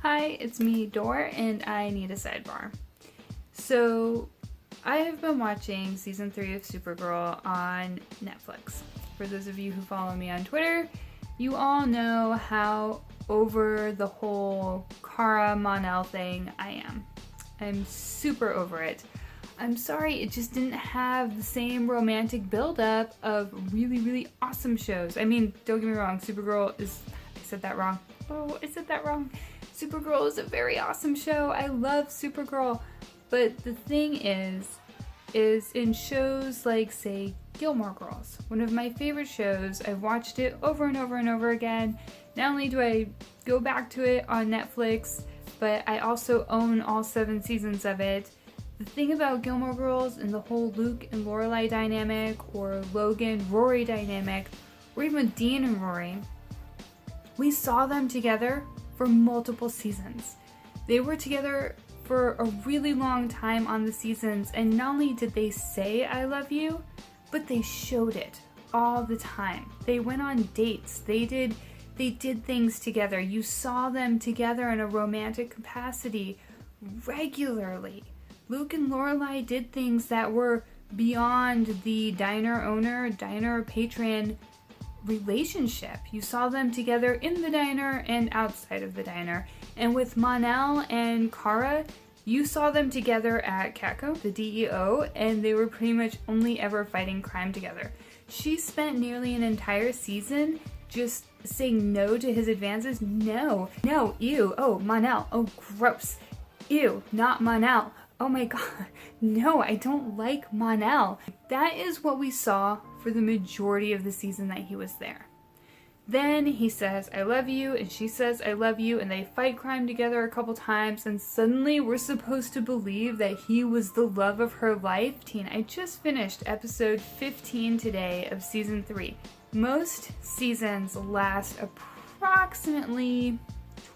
Hi, it's me, Dor, and I need a sidebar. So, I have been watching season 3 of Supergirl on Netflix. For those of you who follow me on Twitter, you all know how over the whole Kara Mon-El thing I am. I'm super over it. I'm sorry, it just didn't have the same romantic buildup of really, really awesome shows. I mean, don't get me wrong, Supergirl is... I said that wrong. Oh, I said that wrong. Supergirl is a very awesome show. I love Supergirl. But the thing is in shows like, say, Gilmore Girls, one of my favorite shows. I've watched it over and over and over again. Not only do I go back to it on Netflix, but I also own all 7 seasons of it. The thing about Gilmore Girls and the whole Luke and Lorelai dynamic, or Logan-Rory dynamic, or even Dean and Rory, we saw them together for multiple seasons. They were together for a really long time on the seasons, and not only did they say I love you, but they showed it all the time. They went on dates. They did things together. You saw them together in a romantic capacity regularly. Luke and Lorelai did things that were beyond the diner owner, diner patron relationship. You saw them together in the diner and outside of the diner. And with Mon-El and Kara, you saw them together at Catco, the DEO, and they were pretty much only ever fighting crime together. She spent nearly an entire season just saying no to his advances. No, ew, oh, Mon-El, oh, gross. Ew, not Mon-El. Oh my god, no, I don't like Mon-El. That is what we saw for the majority of the season that he was there. Then he says, I love you, and she says, I love you, and they fight crime together a couple times, and suddenly we're supposed to believe that he was the love of her life. I just finished episode 15 today of season 3. Most seasons last approximately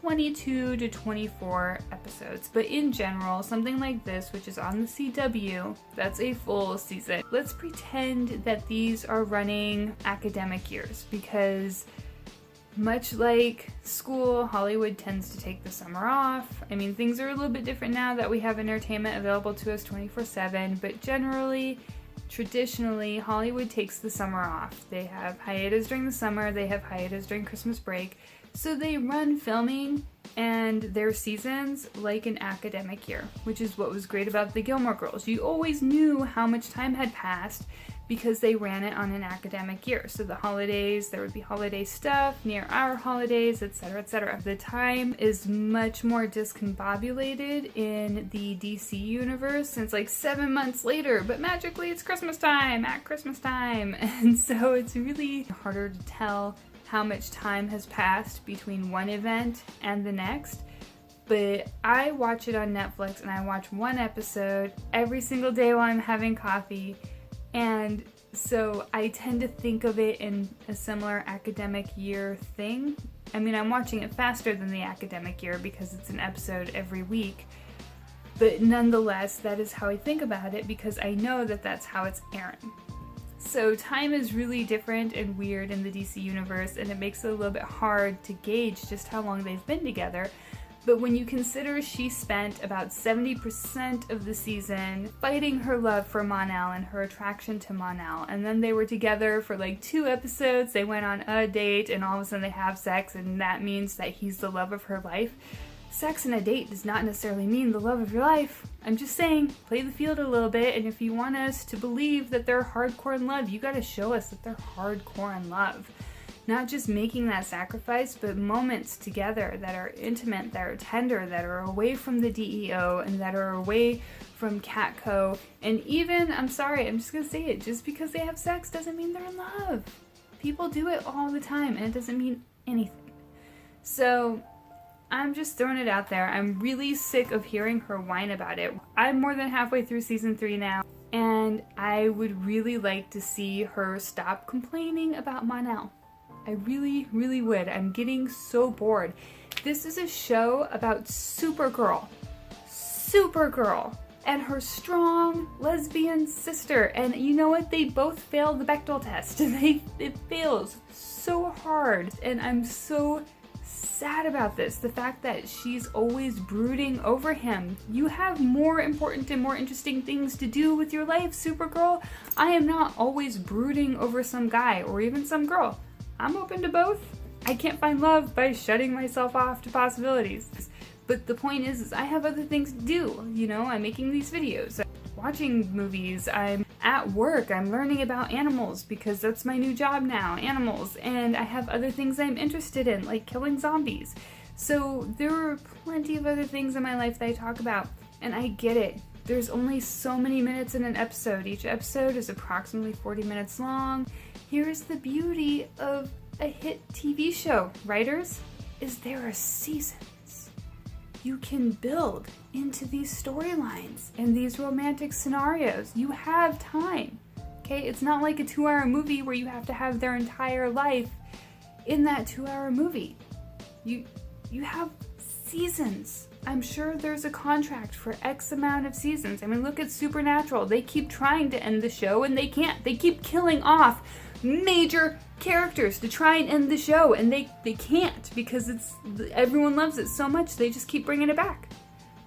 22 to 24 episodes, but in general, something like this, which is on the CW, that's a full season. Let's pretend that these are running academic years, because much like school, Hollywood tends to take the summer off. I mean, things are a little bit different now that we have entertainment available to us 24/7, but generally, traditionally, Hollywood takes the summer off. They have hiatus during the summer, they have hiatus during Christmas break. So they run filming and their seasons like an academic year, which is what was great about the Gilmore Girls. You always knew how much time had passed because they ran it on an academic year. So the holidays, there would be holiday stuff near our holidays, etc., etc. The time is much more discombobulated in the DC universe since like 7 months later, but magically it's Christmas time at Christmas time. And so it's really harder to tell how much time has passed between one event and the next. But I watch it on Netflix, and I watch one episode every single day while I'm having coffee, and so I tend to think of it in a similar academic year thing. I mean, I'm watching it faster than the academic year because it's an episode every week, but nonetheless, that is how I think about it because I know that that's how it's airing. So time is really different and weird in the DC universe, and it makes it a little bit hard to gauge just how long they've been together. But when you consider she spent about 70% of the season fighting her love for Mon-El and her attraction to Mon-El, and then they were together for like 2 episodes, they went on a date, and all of a sudden they have sex, and that means that he's the love of her life. Sex and a date does not necessarily mean the love of your life. I'm just saying, play the field a little bit, and if you want us to believe that they're hardcore in love, you gotta show us that they're hardcore in love. Not just making that sacrifice, but moments together that are intimate, that are tender, that are away from the DEO, and that are away from Catco. And even, I'm sorry, I'm just gonna say it, just because they have sex doesn't mean they're in love. People do it all the time, and it doesn't mean anything. So, I'm just throwing it out there. I'm really sick of hearing her whine about it. I'm more than halfway through season 3 now, and I would really like to see her stop complaining about Mon-El. I really, really would. I'm getting so bored. This is a show about Supergirl. Supergirl and her strong lesbian sister. And you know what? They both failed the Bechdel test. It fails so hard. And I'm so sad about this. The fact that she's always brooding over him. You have more important and more interesting things to do with your life, Supergirl. I am not always brooding over some guy or even some girl. I'm open to both. I can't find love by shutting myself off to possibilities. But the point is I have other things to do. You know, I'm making these videos, I'm watching movies, I'm at work, I'm learning about animals because that's my new job now, animals, and I have other things I'm interested in, like killing zombies. So there are plenty of other things in my life that I talk about, and I get it. There's only so many minutes in an episode. Each episode is approximately 40 minutes long. Here's the beauty of a hit TV show, writers, is there are seasons. You can build into these storylines and these romantic scenarios. You have time, okay? It's not like a 2-hour movie where you have to have their entire life in that 2-hour movie. You have seasons. I'm sure there's a contract for X amount of seasons. I mean, look at Supernatural. They keep trying to end the show and they can't. They keep killing off major characters to try and end the show, and they can't because everyone loves it so much they just keep bringing it back.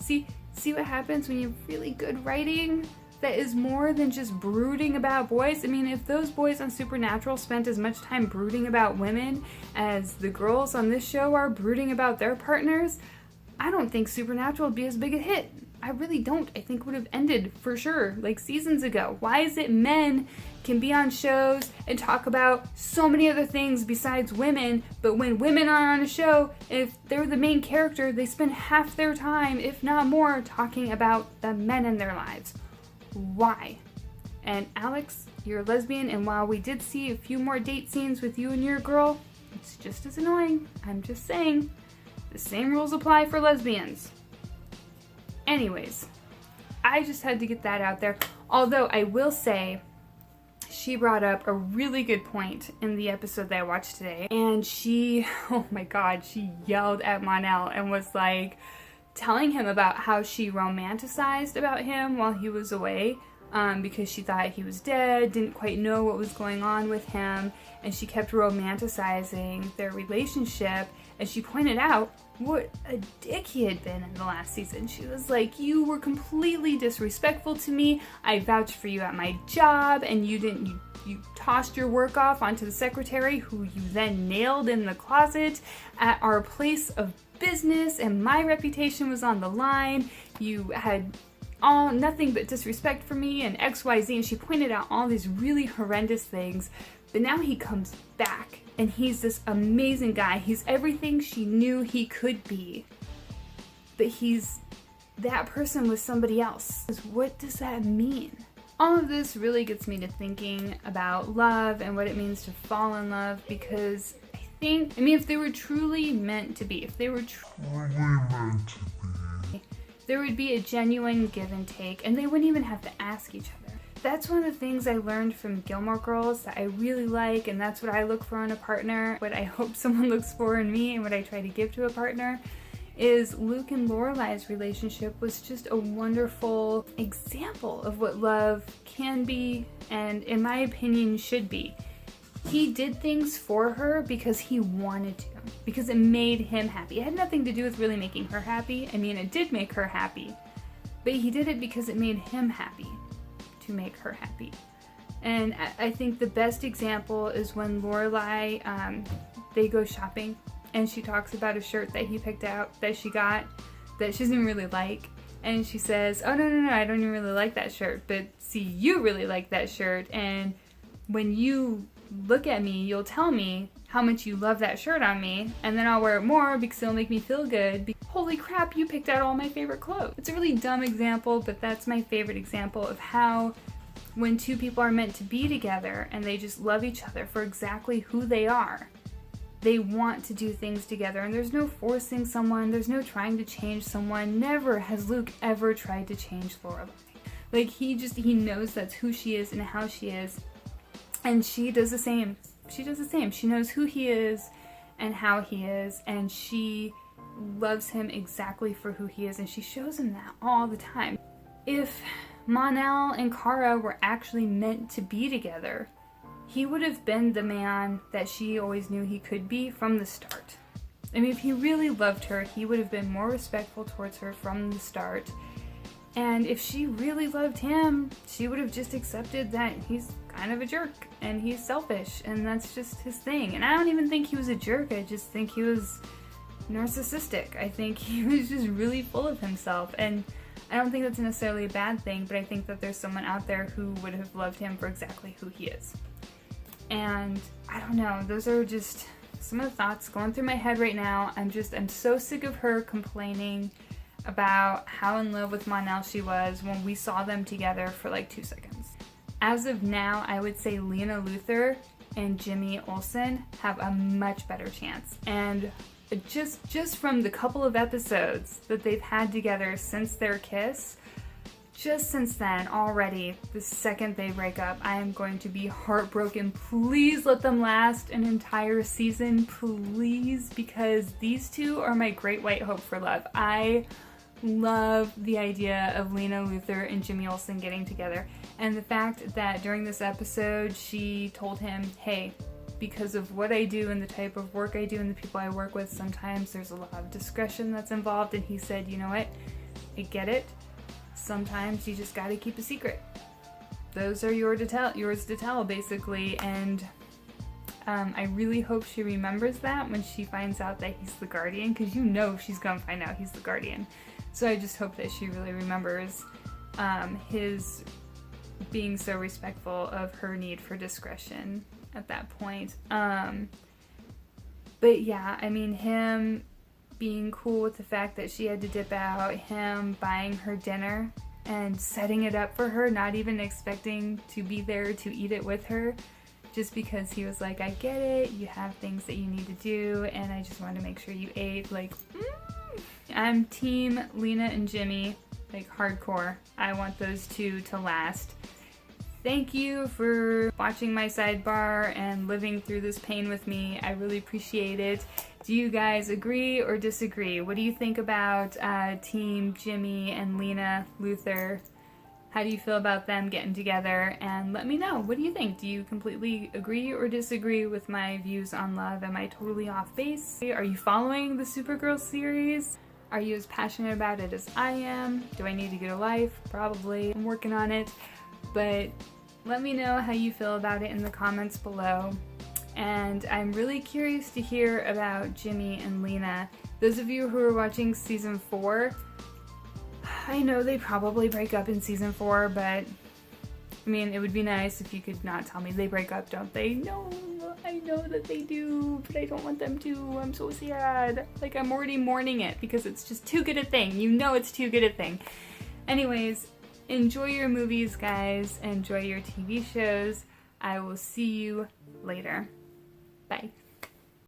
See what happens when you have really good writing that is more than just brooding about boys? I mean, if those boys on Supernatural spent as much time brooding about women as the girls on this show are brooding about their partners, I don't think Supernatural would be as big a hit. I really don't. I think it would have ended for sure, like seasons ago. Why is it men can be on shows and talk about so many other things besides women, but when women are on a show, if they're the main character, they spend half their time, if not more, talking about the men in their lives? Why? And Alex, you're a lesbian, and while we did see a few more date scenes with you and your girl, it's just as annoying. I'm just saying, the same rules apply for lesbians. Anyways, I just had to get that out there. Although I will say, she brought up a really good point in the episode that I watched today. And she, oh my god, she yelled at Mon-El and was like telling him about how she romanticized about him while he was away. Because she thought he was dead, didn't quite know what was going on with him, and she kept romanticizing their relationship, and she pointed out what a dick he had been in the last season. She was like, you were completely disrespectful to me, I vouched for you at my job, and you tossed your work off onto the secretary who you then nailed in the closet at our place of business, and my reputation was on the line. You had nothing but disrespect for me and XYZ, and she pointed out all these really horrendous things. But now he comes back and he's this amazing guy. He's everything she knew he could be, but he's that person with somebody else. What does that mean? All of this really gets me to thinking about love and what it means to fall in love, because if they were truly meant to be, there would be a genuine give and take, and they wouldn't even have to ask each other. That's one of the things I learned from Gilmore Girls that I really like, and that's what I look for in a partner, what I hope someone looks for in me, and what I try to give to a partner, is Luke and Lorelai's relationship was just a wonderful example of what love can be, and in my opinion should be. He did things for her because he wanted to, because it made him happy. It had nothing to do with really making her happy. I mean, it did make her happy, but he did it because it made him happy to make her happy. And I think the best example is when Lorelai, they go shopping, and she talks about a shirt that he picked out that she got that she doesn't really like, and she says, oh no, I don't even really like that shirt, but see, you really like that shirt, and when you look at me, you'll tell me how much you love that shirt on me, and then I'll wear it more because it'll make me feel good. Holy crap, you picked out all my favorite clothes. It's a really dumb example, but that's my favorite example of how when two people are meant to be together and they just love each other for exactly who they are, they want to do things together, and there's no forcing someone, there's no trying to change someone. Never has Luke ever tried to change Lorelai. Like, he knows that's who she is and how she is, and she does the same. She knows who he is and how he is, and she loves him exactly for who he is, and she shows him that all the time. If Mon-El and Kara were actually meant to be together, he would have been the man that she always knew he could be from the start. I mean, if he really loved her, he would have been more respectful towards her from the start. And if she really loved him, she would have just accepted that he's kind of a jerk and he's selfish and that's just his thing. And I don't even think he was a jerk, I just think he was narcissistic. I think he was just really full of himself, and I don't think that's necessarily a bad thing, but I think that there's someone out there who would have loved him for exactly who he is. And I don't know, those are just some of the thoughts going through my head right now. I'm so sick of her complaining about how in love with Mon-El she was when we saw them together for like 2 seconds. As of now, I would say Lena Luthor and Jimmy Olsen have a much better chance. And just from the couple of episodes that they've had together since their kiss, just since then already, the second they break up, I am going to be heartbroken. Please let them last an entire season, please, because these two are my great white hope for love. I love the idea of Lena Luthor and Jimmy Olsen getting together, and the fact that during this episode she told him, hey, because of what I do and the type of work I do and the people I work with, sometimes there's a lot of discretion that's involved, and he said, you know what, I get it, sometimes you just gotta keep a secret. Those are yours to tell basically, and I really hope she remembers that when she finds out that he's the Guardian, because you know she's gonna find out he's the Guardian. So I just hope that she really remembers his being so respectful of her need for discretion at that point. But yeah, I mean, him being cool with the fact that she had to dip out, him buying her dinner and setting it up for her, not even expecting to be there to eat it with her, just because he was like, I get it, you have things that you need to do, and I just wanted to make sure you ate. Like, I'm team Lena and Jimmy, like hardcore. I want those two to last. Thank you for watching my sidebar and living through this pain with me. I really appreciate it. Do you guys agree or disagree? What do you think about Team Jimmy and Lena Luthor? How do you feel about them getting together? And let me know. What do you think? Do you completely agree or disagree with my views on love? Am I totally off base? Are you following the Supergirl series? Are you as passionate about it as I am? Do I need to get a life? Probably. I'm working on it. But let me know how you feel about it in the comments below. And I'm really curious to hear about Jimmy and Lena. Those of you who are watching season 4, I know they probably break up in season 4, but I mean, it would be nice if you could not tell me they break up, don't they? No, I know that they do, but I don't want them to. I'm so sad. Like, I'm already mourning it because it's just too good a thing. You know it's too good a thing. Anyways, enjoy your movies, guys. Enjoy your TV shows. I will see you later. Bye.